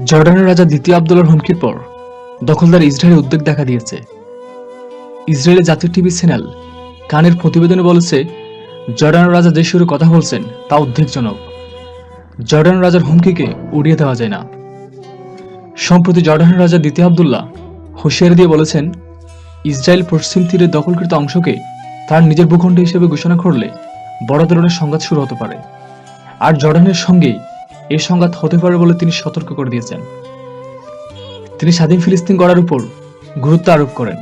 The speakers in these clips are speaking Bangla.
জর্ডানের রাজা দ্বিতীয় আবদুল্লাহর হুমকির পর দখলদার ইসরায়েলের উদ্বেগ দেখা দিয়েছে। ইসরায়েলের জাতীয় টিভি চ্যানেল কানের প্রতিবেদনে বলেছে, জর্ডানের রাজা যে সুরে কথা বলছেন তা উদ্বেগজনক। জর্ডানের রাজার হুমকিকে উড়িয়ে দেওয়া যায় না। সম্প্রতি জর্ডানের রাজা দ্বিতীয় আবদুল্লাহ হুঁশিয়ারি দিয়ে বলেছেন, ইসরায়েল পশ্চিম তীরের দখলকৃত অংশকে তার নিজের ভূখণ্ড হিসেবে ঘোষণা করলে বড় ধরনের সংঘাত শুরু হতে পারে। আর জর্ডানের সঙ্গেই এই সংঘাত হতে পারে বলে তিনি সতর্ক করে দিয়েছেন। তিনি স্বাধীন ফিলিস্তিন গড়ার উপর গুরুত্ব আরোপ করেন।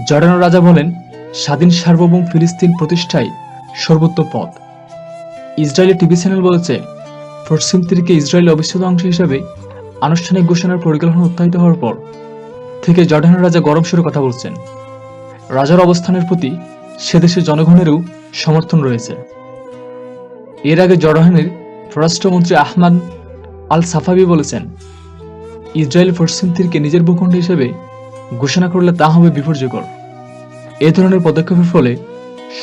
জর্ডানের রাজা বলেন, স্বাধীন সার্বভৌম ফিলিস্তিন প্রতিষ্ঠাই সর্বোত্তম পথ। ইসরায়েলি টিভি চ্যানেল বলেছে, পশ্চিম তীরকে ইসরায়েলের অবিচ্ছেদ্য অংশ হিসেবে আনুষ্ঠানিক ঘোষণার পরিকল্পনা উত্থাপিত হওয়ার পর থেকে জর্ডানের রাজা গরম সুরে কথা বলছেন। রাজার অবস্থানের প্রতি সে দেশের জনগণেরও সমর্থন রয়েছে। এর আগে জর্ডানের পররাষ্ট্রমন্ত্রী আহমাদ আল সাফাবি বলেছেন, ইসরায়েল পশ্চিম তীরকে নিজের ভূখণ্ড হিসেবে ঘোষণা করলে তা হবে বিপর্যয়কর। এ ধরনের পদক্ষেপের ফলে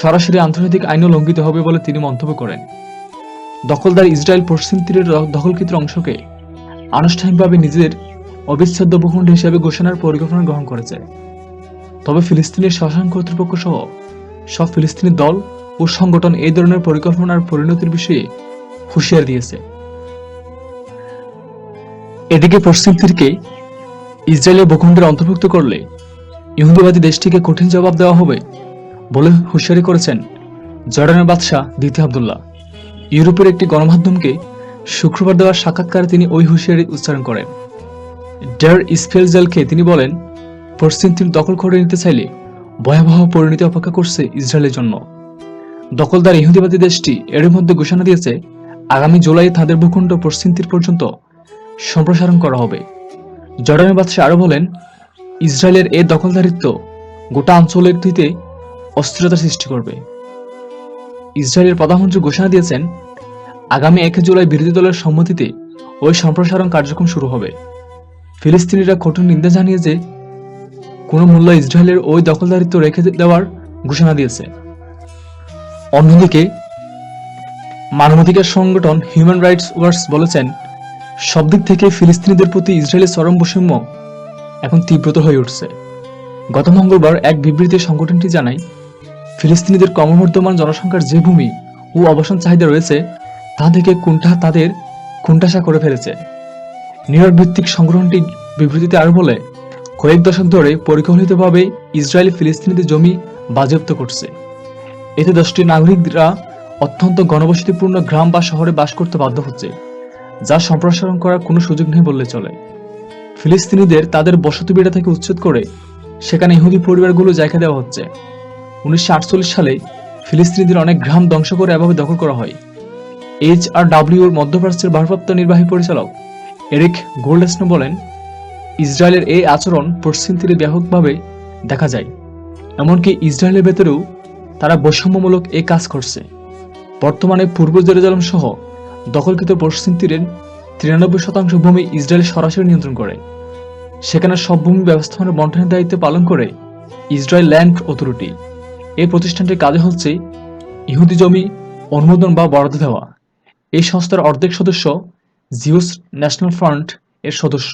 সরাসরি আন্তর্জাতিক আইনও লঙ্ঘিত হবে বলে তিনি মন্তব্য করেন। দখলদার ইসরায়েল পশ্চিম তীরের দখলকৃত অংশকে আনুষ্ঠানিকভাবে নিজের অবিচ্ছেদ্য ভূখণ্ড হিসেবে ঘোষণার পরিকল্পনা গ্রহণ করেছে। তবে ফিলিস্তিনের শাসন কর্তৃপক্ষ সহ সব ফিলিস্তিনি দল ও সংগঠন এই ধরনের পরিকল্পনার পরিণতির বিষয়ে হুঁশিয়ার দিয়েছে। এদিকে পশ্চিম তীরকে ইসরায়েলের ভূখণ্ডের অন্তর্ভুক্ত করলে ইহুদিবাদী দেশটিকে কঠিন জবাব দেওয়া হবে বলে হুঁশিয়ারি করেছেন জর্ডানের বাদশাহ দ্বিতীয় আবদুল্লাহ। ইউরোপের একটি গণমাধ্যমকে শুক্রবার দেওয়া সাক্ষাৎকারে তিনি ওই হুঁশিয়ারি উচ্চারণ করেন। ডের স্পেলজেলকে তিনি বলেন, পশ্চিম তীর দখল করে নিতে চাইলে ভয়াবহ পরিণতি অপেক্ষা করছে ইসরায়েলের জন্য। দখলদার ইহুদিবাদী দেশটি এর মধ্যে ঘোষণা দিয়েছে, আগামী জুলাইয়ে তাদের ভূখণ্ড পশ্চিম তীর পর্যন্ত সম্প্রসারণ করা হবে। জর্ডানের বাদশাহ আরো বলেন, ইসরায়েলের এই দখলদারিত্ব গোটা অঞ্চলের দিতে অস্থিরতা সৃষ্টি করবে। ইসরায়েলের প্রধানমন্ত্রী ঘোষণা দিয়েছেন, আগামী 1 জুলাই বিরোধী দলের সম্মতিতে ওই সম্প্রসারণ কার্যক্রম শুরু হবে। ফিলিস্তিনিরা কঠোর নিন্দা জানিয়ে যে কোনো মূল্য ইসরায়েলের ওই দখলদারিত্ব রেখে দেওয়ার ঘোষণা দিয়েছে। অন্যদিকে মানবাধিকার সংগঠন হিউম্যান রাইটস ওয়াচ বলেছেন, সব দিক থেকে ফিলিস্তিনিদের প্রতি ইসরায়েলের চরম বৈষম্য এখন তীব্রতর হয়ে উঠছে। গত মঙ্গলবার এক বিবৃতিতে সংগঠনটি জানায়, ফিলিস্তিনিদের ক্রমবর্ধমান জনসংখ্যার যে ভূমি ও আবাসন চাহিদা রয়েছে তা থেকে তাদের কোণঠাসা করে ফেলেছে। নিউ ইয়র্ক ভিত্তিক সংগঠনটি বিবৃতিতে আরো বলে, কয়েক দশক ধরে পরিকল্পিতভাবে ইসরায়েল ফিলিস্তিনিদের জমি বাজেয়াপ্ত করছে। এতে দেশটির নাগরিকরা অত্যন্ত ঘনবসতিপূর্ণ গ্রাম বা শহরে বাস করতে বাধ্য হচ্ছে, যা সম্প্রসারণ করার কোনো সুযোগ নেই বললে চলে। ফিলিস্তিনিদের তাদের বসতি ভিটা থেকে উচ্ছেদ করে সেখানে ইহুদি পরিবারগুলো জায়গা দেওয়া হচ্ছে। 1948 সালে ফিলিস্তিনিদের অনেক গ্রাম ধ্বংস করে এভাবে দখল করা হয়। HRWর মধ্যপ্রাচ্যের ভারপ্রাপ্ত নির্বাহী পরিচালক এরিক গোল্ডস্নো বলেন, ইসরায়েলের এই আচরণ পশ্চিম তীরে ব্যাপকভাবে দেখা যায়। এমনকি ইসরায়েলের ভেতরেও তারা বৈষম্যমূলক এই কাজ করছে। বর্তমানে পূর্ব জেরুজালেম সহ দখলকৃত পশ্চিম তীরের 93% ভূমি ইসরায়েল সরাসরি নিয়ন্ত্রণ করে। সেখানে সব ভূমি ব্যবস্থাপনার বন্টনের দায়িত্ব পালন করে ইসরায়েল ল্যান্ড অথরিটি। এই প্রতিষ্ঠানটির কাজে হচ্ছে ইহুদি জমি অনুমোদন বা বরাদ্দ দেওয়া। এই সংস্থার অর্ধেক সদস্য জিউস ন্যাশনাল ফ্রন্ট এর সদস্য।